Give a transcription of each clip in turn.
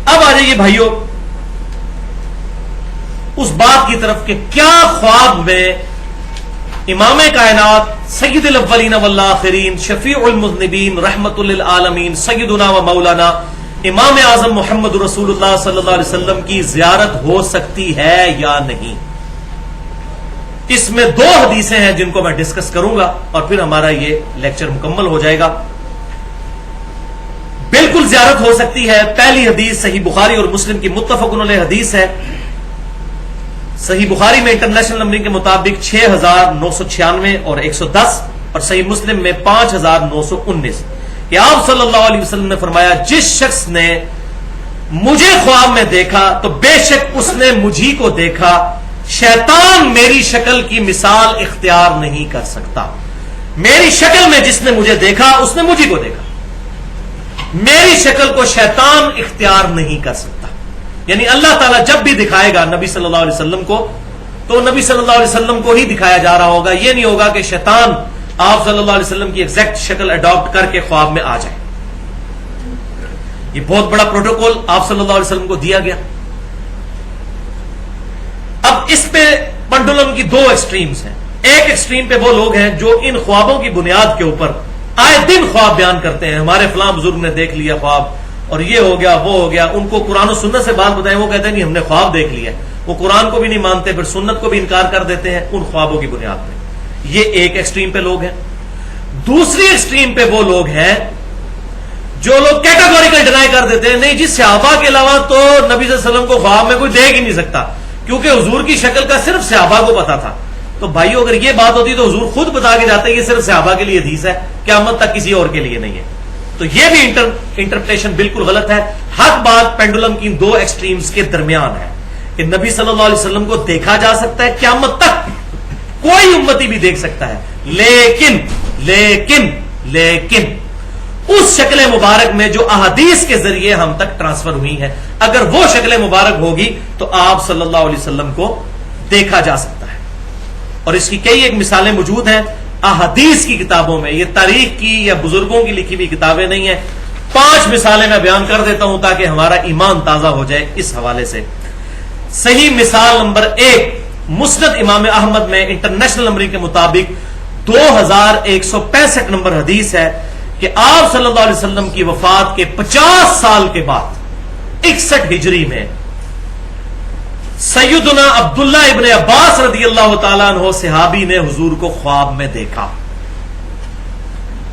اب آ جائیے بھائیوں اس بات کی طرف کہ کیا خواب میں امام کائنات سید الاولین والآخرین شفیع المذنبین رحمت للعالمین سیدنا و مولانا امام اعظم محمد رسول اللہ صلی اللہ علیہ وسلم کی زیارت ہو سکتی ہے یا نہیں. اس میں 2 حدیثیں ہیں جن کو میں ڈسکس کروں گا اور پھر ہمارا یہ لیکچر مکمل ہو جائے گا. بالکل زیارت ہو سکتی ہے. پہلی حدیث صحیح بخاری اور مسلم کی متفق علیہ حدیث ہے. صحیح بخاری میں انٹرنیشنل نمبرنگ کے مطابق 6996 اور 110 اور صحیح مسلم میں 5919 کہ آپ صلی اللہ علیہ وسلم نے فرمایا جس شخص نے مجھے خواب میں دیکھا تو بے شک اس نے مجھی کو دیکھا. شیطان میری شکل کی مثال اختیار نہیں کر سکتا. میری شکل میں جس نے مجھے دیکھا اس نے مجھی کو دیکھا. میری شکل کو شیطان اختیار نہیں کر سکتا. یعنی اللہ تعالیٰ جب بھی دکھائے گا نبی صلی اللہ علیہ وسلم کو تو نبی صلی اللہ علیہ وسلم کو ہی دکھایا جا رہا ہوگا. یہ نہیں ہوگا کہ شیطان آپ صلی اللہ علیہ وسلم کی ایگزیکٹ شکل اڈاپٹ کر کے خواب میں آ جائے. یہ بہت بڑا پروٹوکول آپ صلی اللہ علیہ وسلم کو دیا گیا. اب اس پہ پنڈولم کی 2 ایکسٹریمز ہیں. ایک ایکسٹریم پہ وہ لوگ ہیں جو ان خوابوں کی بنیاد کے اوپر آئے دن خواب بیان کرتے ہیں. ہمارے فلاں بزرگ نے دیکھ لیا خواب اور یہ ہو گیا وہ ہو گیا. ان کو قرآن و سنت سے بات بتائیں وہ کہتے ہیں کہ ہم نے خواب دیکھ لیا. وہ قرآن کو بھی نہیں مانتے پھر سنت کو بھی انکار کر دیتے ہیں ان خوابوں کی بنیاد پہ. یہ ایک ایکسٹریم پہ لوگ ہیں. دوسری ایکسٹریم پہ وہ لوگ ہیں جو لوگ کیٹاگوریکل ڈینائی کر دیتے ہیں نہیں جی صحابہ کے علاوہ تو نبی صلی اللہ علیہ وسلم کو خواب میں کوئی دیکھ ہی نہیں سکتا کیونکہ حضور کی شکل کا صرف صحابہ کو پتا تھا. تو بھائیو اگر یہ بات ہوتی تو حضور خود بتا کے جاتے یہ صرف صحابہ کے لیے حدیث ہے قیامت تک کسی اور کے لیے نہیں ہے. تو یہ بھی انٹرپریٹیشن بالکل غلط ہے. حق بات پینڈولم کی 2 ایکسٹریمز کے درمیان ہے کہ نبی صلی اللہ علیہ وسلم کو دیکھا جا سکتا ہے قیامت تک کوئی امتی بھی دیکھ سکتا ہے لیکن لیکن لیکن اس شکل مبارک میں جو احادیث کے ذریعے ہم تک ٹرانسفر ہوئی ہے اگر وہ شکل مبارک ہوگی تو آپ صلی اللہ علیہ وسلم کو دیکھا جا سکتا ہے. اور اس کی کئی ایک مثالیں موجود ہیں احادیث کی کتابوں میں. یہ تاریخ کی یا بزرگوں کی لکھی ہوئی کتابیں نہیں ہیں. 5 مثالیں میں بیان کر دیتا ہوں تاکہ ہمارا ایمان تازہ ہو جائے اس حوالے سے. صحیح مثال نمبر 1 مسند امام احمد میں انٹرنیشنل نمبرنگ کے مطابق 2165 نمبر حدیث ہے کہ آپ صلی اللہ علیہ وسلم کی وفات کے 50 سال کے بعد 61 ہجری میں سیدنا عبداللہ ابن عباس رضی اللہ تعالیٰ عنہ صحابی نے حضور کو خواب میں دیکھا.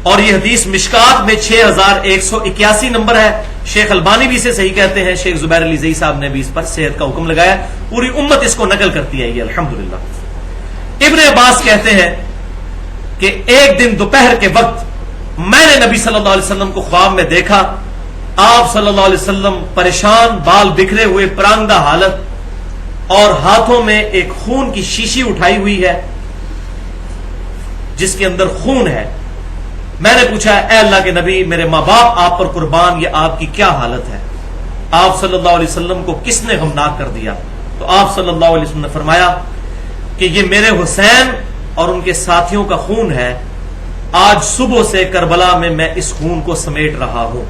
اور یہ حدیث مشکات میں 6181 نمبر ہے. شیخ البانی بھی اسے صحیح کہتے ہیں. شیخ زبیر علی زئی صاحب نے بھی اس پر صحت کا حکم لگایا. پوری امت اس کو نقل کرتی ہے یہ الحمدللہ. ابن عباس کہتے ہیں کہ ایک دن دوپہر کے وقت میں نے نبی صلی اللہ علیہ وسلم کو خواب میں دیکھا. آپ صلی اللہ علیہ وسلم پریشان بال بکھرے ہوئے پرانگدہ حالت اور ہاتھوں میں ایک خون کی شیشی اٹھائی ہوئی ہے جس کے اندر خون ہے. میں نے پوچھا اے اللہ کے نبی میرے ماں باپ آپ پر قربان یہ آپ کی کیا حالت ہے. آپ صلی اللہ علیہ وسلم کو کس نے غمناک کر دیا؟ تو آپ صلی اللہ علیہ وسلم نے فرمایا کہ یہ میرے حسین اور ان کے ساتھیوں کا خون ہے. آج صبح سے کربلا میں میں اس خون کو سمیٹ رہا ہوں.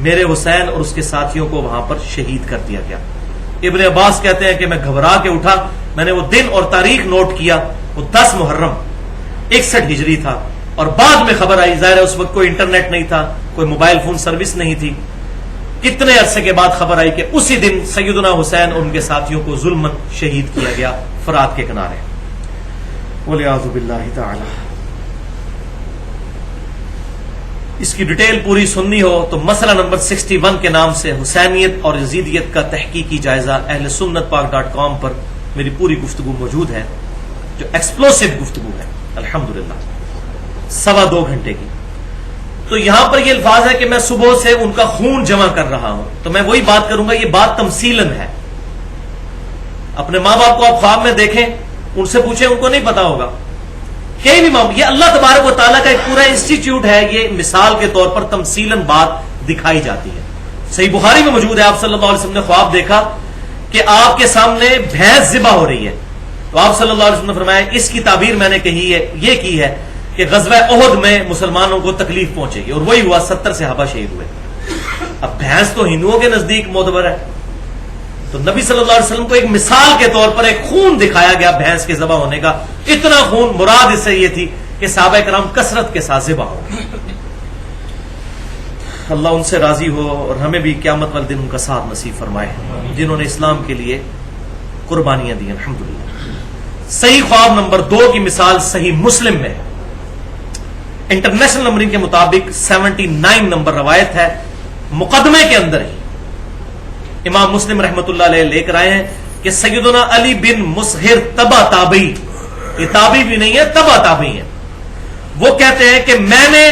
میرے حسین اور اس کے ساتھیوں کو وہاں پر شہید کر دیا گیا. ابن عباس کہتے ہیں کہ میں گھبرا کے اٹھا. میں نے وہ دن اور تاریخ نوٹ کیا. وہ 10 محرم 61 ہجری تھا. اور بعد میں خبر آئی ظاہر ہے اس وقت کوئی انٹرنیٹ نہیں تھا کوئی موبائل فون سروس نہیں تھی. کتنے عرصے کے بعد خبر آئی کہ اسی دن سیدنا حسین اور ان کے ساتھیوں کو ظلماً شہید کیا گیا فرات کے کنارے. والعیاذ باللہ تعالی. اس کی ڈیٹیل پوری سننی ہو تو مسئلہ نمبر 61 کے نام سے حسینیت اور یزیدیت کا تحقیقی جائزہ اہل سنت پاک.com پر میری پوری گفتگو موجود ہے جو ایکسپلوسو گفتگو ہے الحمدللہ 2.25 گھنٹے کی. تو یہاں پر یہ الفاظ ہے کہ میں صبح سے ان کا خون جمع کر رہا ہوں. تو میں وہی بات کروں گا. یہ بات تمثیلاً ہے. اپنے ماں باپ کو آپ خواب میں دیکھیں ان سے پوچھیں ان کو نہیں پتا ہوگا کہیں بھی یہ اللہ تبارک و تعالیٰ کا ایک پورا انسٹیٹیوٹ ہے. یہ مثال کے طور پر تمثیلاً بات دکھائی جاتی ہے. صحیح بخاری میں موجود ہے آپ صلی اللہ علیہ وسلم نے خواب دیکھا کہ آپ کے سامنے بھینس ذبح ہو رہی ہے. تو آپ صلی اللہ علیہ وسلم نے فرمایا اس کی تعبیر میں نے یہ کی ہے کہ غزوہ احد میں مسلمانوں کو تکلیف پہنچے گی. اور وہی ہوا 70 صحابہ شہید ہوئے. اب بھینس تو ہندوؤں کے نزدیک معتبر ہے، تو نبی صلی اللہ علیہ وسلم کو ایک مثال کے طور پر ایک خون دکھایا گیا بھینس کے ذبح ہونے کا، اتنا خون، مراد اس سے یہ تھی کہ صحابہ کرام کثرت کے ساتھ ذبح ہو. اللہ ان سے راضی ہو اور ہمیں بھی قیامت والے دن ان کا ساتھ نصیب فرمائے جنہوں نے اسلام کے لیے قربانیاں دی. الحمدللہ. صحیح خواب نمبر 2 کی مثال صحیح مسلم میں، انٹرنیشنل نمبرنگ کے مطابق 79 نمبر روایت ہے. مقدمے کے اندر ہی امام مسلم رحمۃ اللہ علیہ لے کر آئے ہیں کہ سیدنا علی بن مسہر تبع تابعی، یہ تابعی بھی نہیں ہے، تبع تابعی ہے، وہ کہتے ہیں کہ میں نے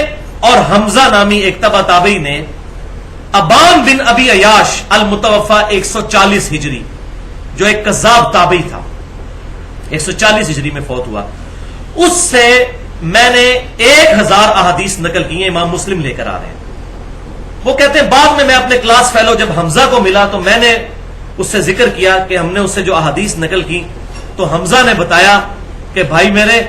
اور حمزہ نامی ایک تبع تابعی نے ابان بن ابی عیاش المتوفا 140 ہجری، جو ایک کذاب تابعی تھا، 140 ہجری میں فوت ہوا، اس سے میں نے 1000 احادیث نقل کی ہیں. امام مسلم لے کر آ رہے ہیں. وہ کہتے ہیں بعد میں اپنے کلاس فیلو جب حمزہ کو ملا تو میں نے اس سے ذکر کیا کہ ہم نے اس سے جو احادیث نقل کی، تو حمزہ نے بتایا کہ بھائی میرے،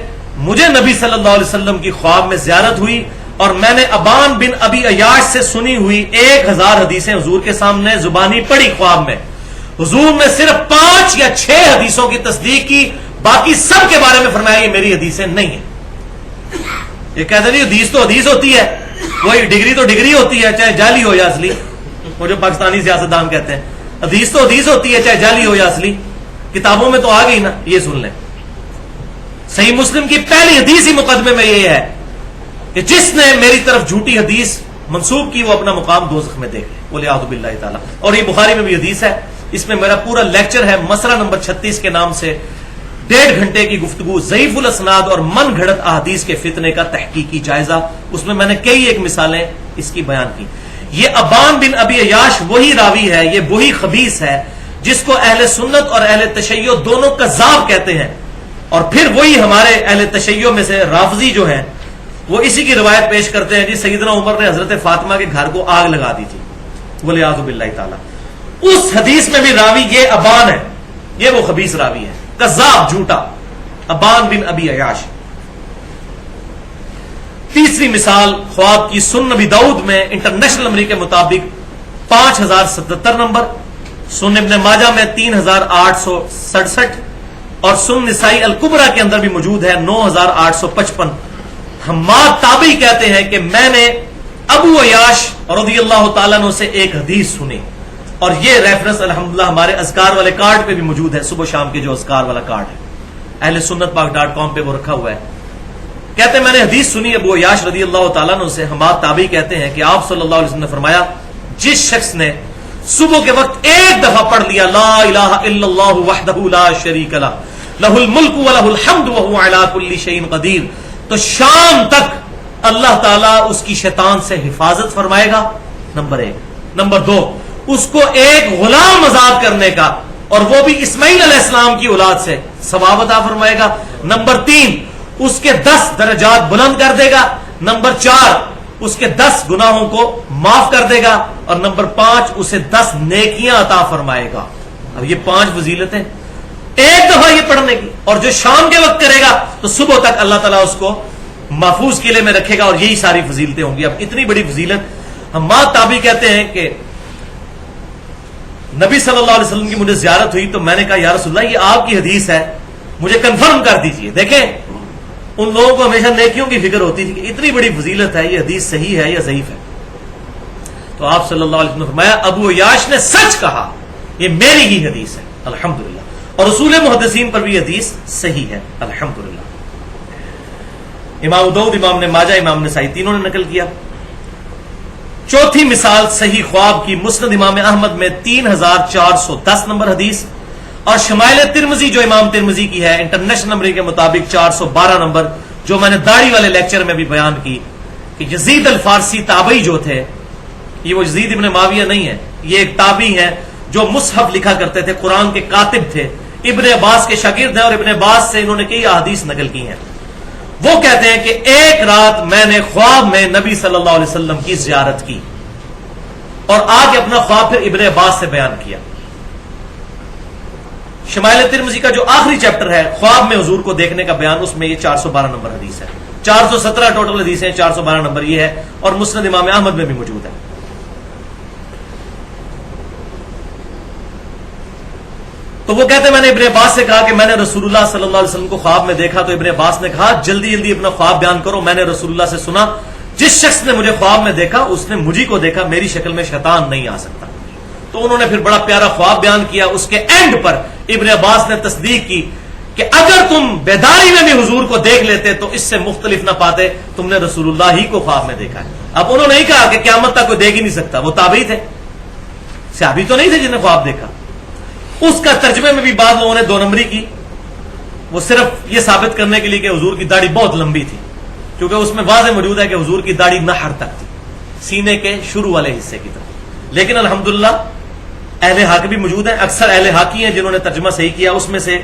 مجھے نبی صلی اللہ علیہ وسلم کی خواب میں زیارت ہوئی اور میں نے ابان بن ابی عیاش سے سنی ہوئی 1000 حدیثیں حضور کے سامنے زبانی پڑھی خواب میں. حضور نے صرف 5 یا 6 حدیثوں کی تصدیق کی، باقی سب کے بارے میں فرمایا یہ میری حدیثیں نہیں ہیں. یہ کہتے نہیں حدیث تو حدیث ہوتی ہے، وہی ڈگری تو ڈگری ہوتی ہے، چاہے جعلی ہو یا اصلی. وہ جو پاکستانی سیاستدان کہتے ہیں حدیث تو حدیث ہوتی ہے، چاہے جعلی ہو یا اصلی. کتابوں میں تو آ گئی نا. یہ سن لیں، صحیح مسلم کی پہلی حدیث ہی مقدمے میں یہ ہے کہ جس نے میری طرف جھوٹی حدیث منسوب کی وہ اپنا مقام دوزخ میں دیکھ لے. ولیعوذ باللہ تعالی. اور یہ بخاری میں بھی حدیث ہے، اس میں میرا پورا لیکچر ہے مسئلہ نمبر 36 کے نام سے، 1.5 گھنٹے کی گفتگو، ضعیف الاسناد اور من گھڑت احادیث کے فتنے کا تحقیقی جائزہ. اس میں نے کئی ایک مثالیں اس کی بیان کی. یہ ابان بن ابی عیاش وہی راوی ہے، یہ وہی خبیث ہے جس کو اہل سنت اور اہل تشیع دونوں کذاب کہتے ہیں. اور پھر وہی ہمارے اہل تشیع میں سے رافضی جو ہیں وہ اسی کی روایت پیش کرتے ہیں جی سیدنا عمر نے حضرت فاطمہ کے گھر کو آگ لگا دی تھی. ولیعوذ باللہ تعالی. اس حدیث میں بھی راوی یہ ابان ہے، یہ وہ خبیث راوی ہے، کذاب، جھوٹا، ابان بن ابی عیاش. تیسری مثال خواب کی سنن نبی داؤد میں انٹرنیشنل نمبر کے مطابق 5077 نمبر، سنن ابن ماجہ میں 3867 اور سنن نسائی الکبریٰ کے اندر بھی موجود ہے 9855. حماد تابعی کہتے ہیں کہ میں نے ابو عیاش رضی اللہ تعالیٰ عنہ سے ایک حدیث سنی، اور یہ ریفرنس الحمدللہ ہمارے اذکار والے کارڈ پہ بھی موجود ہے، صبح شام کے جو اذکار والا کارڈ ہے اہل سنت پاک.com پہ وہ رکھا ہوا ہے. کہتے ہیں میں نے حدیث سنی ابو عیاش رضی اللہ تعالیٰ عنہ سے. حماد تابعی کہتے ہیں کہ آپ صلی اللہ علیہ وسلم نے فرمایا جس شخص نے صبح کے وقت ایک دفعہ پڑھ لیا لا الہ الا اللہ وحدہ لا شریک لہ لہ الملک ولہ الحمد وہو علی کل شیء قدیر، تو شام تک اللہ تعالیٰ اس کی شیطان سے حفاظت فرمائے گا. نمبر 1. نمبر 2، اس کو ایک غلام آزاد کرنے کا، اور وہ بھی اسماعیل علیہ السلام کی اولاد سے، ثواب عطا فرمائے گا. نمبر 3، اس کے 10 درجات بلند کر دے گا. نمبر 4، اس کے 10 گناہوں کو معاف کر دے گا. اور نمبر 5، اسے 10 نیکیاں عطا فرمائے گا. اب یہ 5 فضیلتیں ایک دفعہ یہ پڑھنے کی، اور جو شام کے وقت کرے گا تو صبح تک اللہ تعالیٰ اس کو محفوظ قلعے میں رکھے گا، اور یہی ساری فضیلتیں ہوں گی. اب اتنی بڑی فضیلت. حماد تابعی کہتے ہیں کہ نبی صلی اللہ علیہ وسلم کی مجھے زیارت ہوئی تو میں نے کہا یا رسول اللہ یہ آپ کی حدیث ہے، مجھے کنفرم کر دیجئے. دیکھیں ان لوگوں کو ہمیشہ نیکیوں کی فکر ہوتی تھی کہ اتنی بڑی فضیلت ہے، یہ حدیث صحیح ہے یا ضعیف ہے. تو آپ صلی اللہ علیہ وسلم نے فرمایا ابو عیاش نے سچ کہا، یہ میری ہی حدیث ہے الحمدللہ. اور اصول محدثین پر بھی یہ حدیث صحیح ہے الحمدللہ. امام داؤد، امام نے ماجہ، امام نسائی تینوں نے نقل کیا. چوتھی مثال صحیح خواب کی مسند امام احمد میں 3410 نمبر حدیث، اور شمائل ترمذی جو امام ترمذی کی ہے انٹرنیشنل نمبر کے مطابق 412 نمبر، جو میں نے داڑھی والے لیکچر میں بھی بیان کی کہ یزید الفارسی تابعی جو تھے، یہ وہ یزید ابن معاویہ نہیں ہے، یہ ایک تابعی ہے جو مصحف لکھا کرتے تھے، قرآن کے کاتب تھے، ابن عباس کے شاگرد ہیں، اور ابن عباس سے انہوں نے کئی احادیث نقل کی ہیں. وہ کہتے ہیں کہ ایک رات میں نے خواب میں نبی صلی اللہ علیہ وسلم کی زیارت کی اور آ کے اپنا خواب پھر ابن عباس سے بیان کیا. شمائل ترمذی کا جو آخری چیپٹر ہے خواب میں حضور کو دیکھنے کا بیان، اس میں یہ 412 نمبر حدیث ہے. 417 ٹوٹل حدیث ہیں، 412 نمبر یہ ہے، اور مسند امام احمد میں بھی موجود ہے. تو وہ کہتے ہیں میں نے ابن عباس سے کہا کہ میں نے رسول اللہ صلی اللہ علیہ وسلم کو خواب میں دیکھا، تو ابن عباس نے کہا جلدی جلدی اپنا خواب بیان کرو، میں نے رسول اللہ سے سنا جس شخص نے مجھے خواب میں دیکھا اس نے مجھے کو دیکھا، میری شکل میں شیطان نہیں آ سکتا۔ تو انہوں نے پھر بڑا پیارا خواب بیان کیا، اس کے اینڈ پر ابن عباس نے تصدیق کی کہ اگر تم بیداری میں بھی حضور کو دیکھ لیتے تو اس سے مختلف نہ پاتے، تم نے رسول اللہ ہی کو خواب میں دیکھا ہے۔ اب انہوں نے نہیں کہا کہ قیامت تک کوئی دیکھ ہی نہیں سکتا، وہ تابعی تھے، صحابی تو نہیں تھے جنہیں خواب دیکھا۔ اس کا ترجمے میں بھی بعض لوگوں نے 2 نمبری کی، وہ صرف یہ ثابت کرنے کے لیے کہ حضور کی داڑھی بہت لمبی تھی، کیونکہ اس میں واضح موجود ہے کہ حضور کی داڑھی نحر تک تھی، سینے کے شروع والے حصے کی طرف۔ لیکن الحمدللہ اہل حق بھی موجود ہیں، اکثر اہل حقی ہیں جنہوں نے ترجمہ صحیح کیا، اس میں سے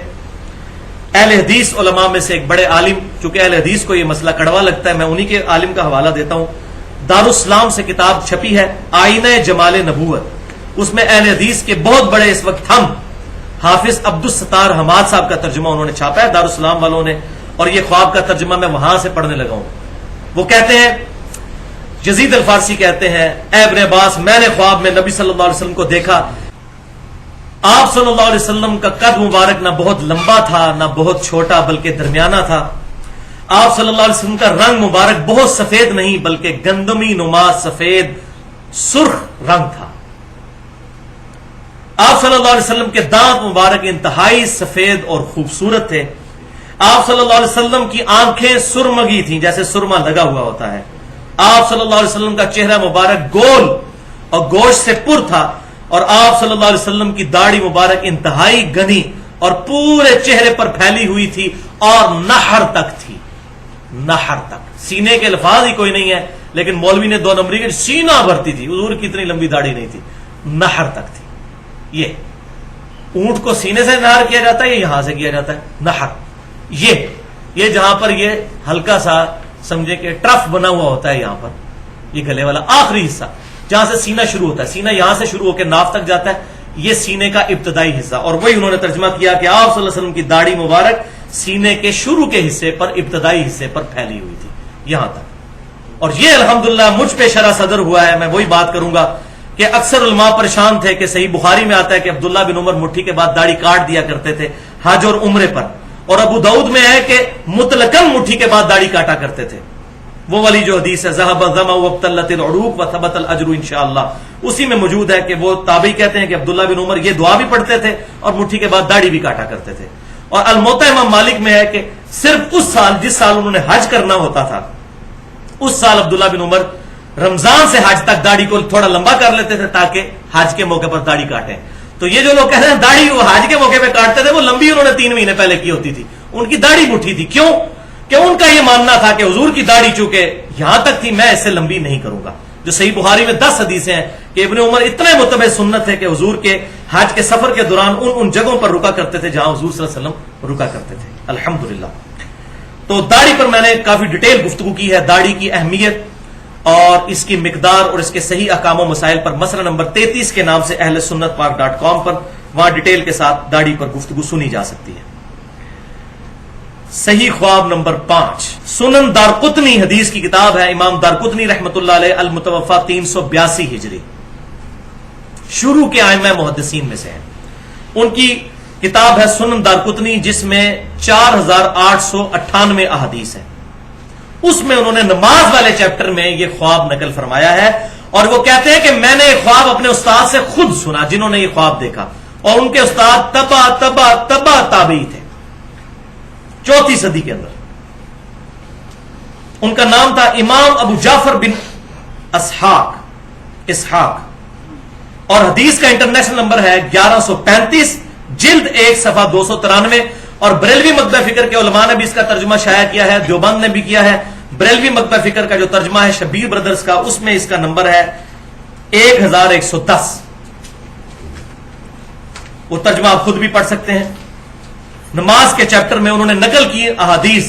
اہل حدیث علماء میں سے ایک بڑے عالم، چونکہ اہل حدیث کو یہ مسئلہ کڑوا لگتا ہے، میں انہی کے عالم کا حوالہ دیتا ہوں۔ دارالاسلام سے کتاب چھپی ہے آئینہ جمال نبوت، اس میں اہل حدیث کے بہت بڑے اس وقت ہم حافظ عبدالستار حماد صاحب کا ترجمہ انہوں نے چھاپا ہے دارالاسلام والوں نے، اور یہ خواب کا ترجمہ میں وہاں سے پڑھنے لگا ہوں۔ وہ کہتے ہیں، یزید الفارسی کہتے ہیں، اے ابن عباس میں نے خواب میں نبی صلی اللہ علیہ وسلم کو دیکھا، آپ صلی اللہ علیہ وسلم کا قد مبارک نہ بہت لمبا تھا نہ بہت چھوٹا بلکہ درمیانہ تھا، آپ صلی اللہ علیہ وسلم کا رنگ مبارک بہت سفید نہیں بلکہ گندمی نما سفید سرخ رنگ تھا، آپ صلی اللہ علیہ وسلم کے دانت مبارک انتہائی سفید اور خوبصورت تھے، آپ صلی اللہ علیہ وسلم کی آنکھیں سرمگی تھیں جیسے سرما لگا ہوا ہوتا ہے، آپ صلی اللہ علیہ وسلم کا چہرہ مبارک گول اور گوشت سے پر تھا، اور آپ صلی اللہ علیہ وسلم کی داڑھی مبارک انتہائی گھنی اور پورے چہرے پر پھیلی ہوئی تھی اور نحر تک تھی، نحر تک، سینے کے الفاظ ہی کوئی نہیں ہے، لیکن مولوی نے 2 نمبری کے سینہ بھرتی تھی، حضور کی اتنی لمبی داڑھی نہیں تھی، نحر تک تھی۔ یہ اونٹ کو سینے سے نہر کیا جاتا ہے یا یہاں سے کیا جاتا ہے نہر، یہ جہاں پر یہ ہلکا سا سمجھے کہ ٹرف بنا ہوا ہوتا ہے، یہاں پر یہ گلے والا آخری حصہ جہاں سے سینہ شروع ہوتا ہے، سینہ یہاں سے شروع ہو کے ناف تک جاتا ہے، یہ سینے کا ابتدائی حصہ، اور وہی انہوں نے ترجمہ کیا کہ آپ صلی اللہ علیہ وسلم کی داڑھی مبارک سینے کے شروع کے حصے پر ابتدائی حصے پر پھیلی ہوئی تھی یہاں تک۔ اور یہ الحمدللہ مجھ پہ شرح صدر ہوا ہے، میں وہی بات کروں گا کہ اکثر علماء پریشان تھے کہ صحیح بخاری میں آتا ہے کہ عبداللہ بن عمر مٹھی کے بعد داڑھی کاٹ دیا کرتے تھے حج اور عمرے پر، اور ابو داؤد میں ہے کہ مطلقاً مٹھی کے بعد داڑھی کاٹا کرتے تھے، وہ والی جو حدیث ہے ذهب الظمأ وابتلت العروق وثبت الاجر انشاءاللہ، اسی میں موجود ہے کہ وہ تابعی کہتے ہیں کہ عبداللہ بن عمر یہ دعا بھی پڑھتے تھے اور مٹھی کے بعد داڑھی بھی کاٹا کرتے تھے۔ اور الموطا امام مالک میں ہے کہ صرف اس سال جس سال انہوں نے حج کرنا ہوتا تھا اس سال عبداللہ بن عمر رمضان سے حج تک داڑھی کو تھوڑا لمبا کر لیتے تھے تاکہ حج کے موقع پر داڑھی کاٹیں۔ تو یہ جو لوگ کہتے ہیں داڑھی وہ حج کے موقع پہ کاٹتے تھے، وہ لمبی انہوں نے 3 مہینے پہلے کی ہوتی تھی، ان کی داڑھی مٹھی تھی، کیوں کہ ان کا یہ ماننا تھا کہ حضور کی داڑھی چونکہ یہاں تک تھی میں اس سے لمبی نہیں کروں گا۔ جو صحیح بخاری میں 10 حدیثیں ہیں کہ ابن عمر اتنے متبع سنت ہے کہ حضور کے حج کے سفر کے دوران ان جگہوں پر رکا کرتے تھے جہاں حضور صلی اللہ علیہ وسلم رکا کرتے تھے الحمدللہ۔ تو داڑھی پر میں نے کافی ڈیٹیل گفتگو کی ہے، داڑھی کی اہمیت اور اس کی مقدار اور اس کے صحیح احکام و مسائل پر مسئلہ نمبر 33 کے نام سے اہل سنت پاک.com پر، وہاں ڈیٹیل کے ساتھ داڑھی پر گفتگو سنی جا سکتی ہے۔ صحیح خواب نمبر 5 سنن دارقطنی حدیث کی کتاب ہے، امام دارقطنی رحمۃ اللہ علیہ المتوفا 382 ہجری، شروع کے ائمہ محدثین میں سے ہیں۔ ان کی کتاب ہے سنن دارقطنی جس میں 4898 احادیث ہیں، اس میں انہوں نے نماز والے چیپٹر میں یہ خواب نقل فرمایا ہے، اور وہ کہتے ہیں کہ میں نے یہ خواب اپنے استاد سے خود سنا جنہوں نے یہ خواب دیکھا، اور ان کے استاد تبا تابعی تھے 4 صدی کے اندر۔ ان کا نام تھا امام ابو جعفر بن اسحاق، اور حدیث کا انٹرنیشنل نمبر ہے 1135، جلد 1 صفحہ 293، اور بریلوی مکتبہ فکر کے علماء نے بھی اس کا ترجمہ شائع کیا ہے، دیوبند نے بھی کیا ہے۔ بریلوی مکتبہ فکر کا جو ترجمہ ہے شبیر بردرز کا، اس میں اس کا نمبر ہے 1110۔ وہ ترجمہ آپ خود بھی پڑھ سکتے ہیں۔ نماز کے چیپٹر میں انہوں نے نقل کی احادیث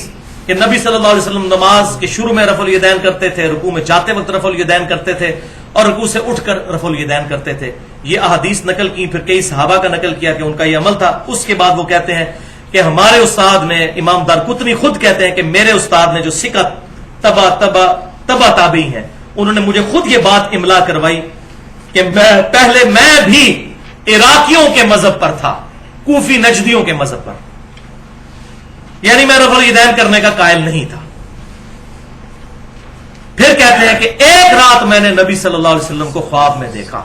کہ نبی صلی اللہ علیہ وسلم نماز کے شروع میں رفع الیدین کرتے تھے، رکوع میں جاتے وقت رفع الیدین کرتے تھے، اور رکوع سے اٹھ کر رفع الیدین کرتے تھے۔ یہ احادیث نقل کی، پھر کئی صحابہ کا نقل کیا کہ ان کا یہ عمل تھا۔ اس کے بعد وہ کہتے ہیں کہ ہمارے استاد نے، امام دارقطنی خود کہتے ہیں کہ میرے استاد نے جو ثقت تبا تابعی ہیں، انہوں نے مجھے خود یہ بات املا کروائی کہ پہلے میں بھی عراقیوں کے مذہب پر تھا، کوفی نجدیوں کے مذہب پر، یعنی میں رفع الیدین کرنے کا قائل نہیں تھا۔ پھر کہتے ہیں کہ ایک رات میں نے نبی صلی اللہ علیہ وسلم کو خواب میں دیکھا،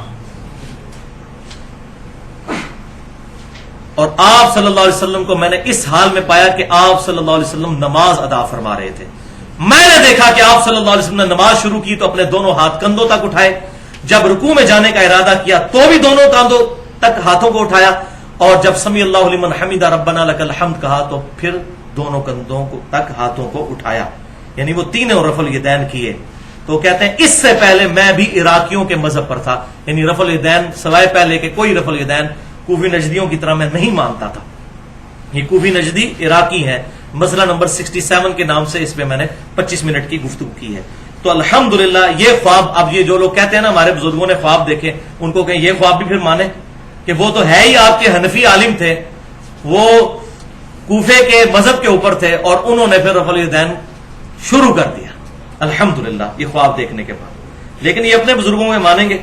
اور آپ صلی اللہ علیہ وسلم کو میں نے اس حال میں پایا کہ آپ صلی اللہ علیہ وسلم نماز ادا فرما رہے تھے۔ میں نے دیکھا کہ آپ صلی اللہ علیہ وسلم نے نماز شروع کی تو اپنے دونوں ہاتھ کندھوں تک اٹھائے، جب رکوع میں جانے کا ارادہ کیا تو بھی دونوں کندھوں تک ہاتھوں کو اٹھایا، اور جب سمیع اللہ لمن حمدہ ربنا لک الحمد کہا تو پھر دونوں کندھوں تک ہاتھوں کو اٹھایا، یعنی وہ تینوں رفع الیدین کیے۔ تو کہتے ہیں اس سے پہلے میں بھی عراقیوں کے مذہب پر تھا، یعنی رفع الیدین سوائے پہلے کہ کوئی رفع الیدین کوفی نجدیوں کی طرح میں نہیں مانتا تھا۔ یہ کوفی نجدی عراقی ہیں، مسئلہ نمبر 67 کے نام سے اس پہ میں نے 25 منٹ کی گفتگو کی ہے۔ تو الحمدللہ یہ خواب، اب یہ جو لوگ کہتے ہیں نا ہمارے بزرگوں نے خواب دیکھے، ان کو کہیں یہ خواب بھی پھر مانے کہ وہ تو ہے ہی آپ کے حنفی عالم تھے، وہ کوفے کے مذہب کے اوپر تھے، اور انہوں نے پھر رفع الیدین شروع کر دیا الحمدللہ یہ خواب دیکھنے کے بعد، لیکن یہ اپنے بزرگوں میں مانیں گے۔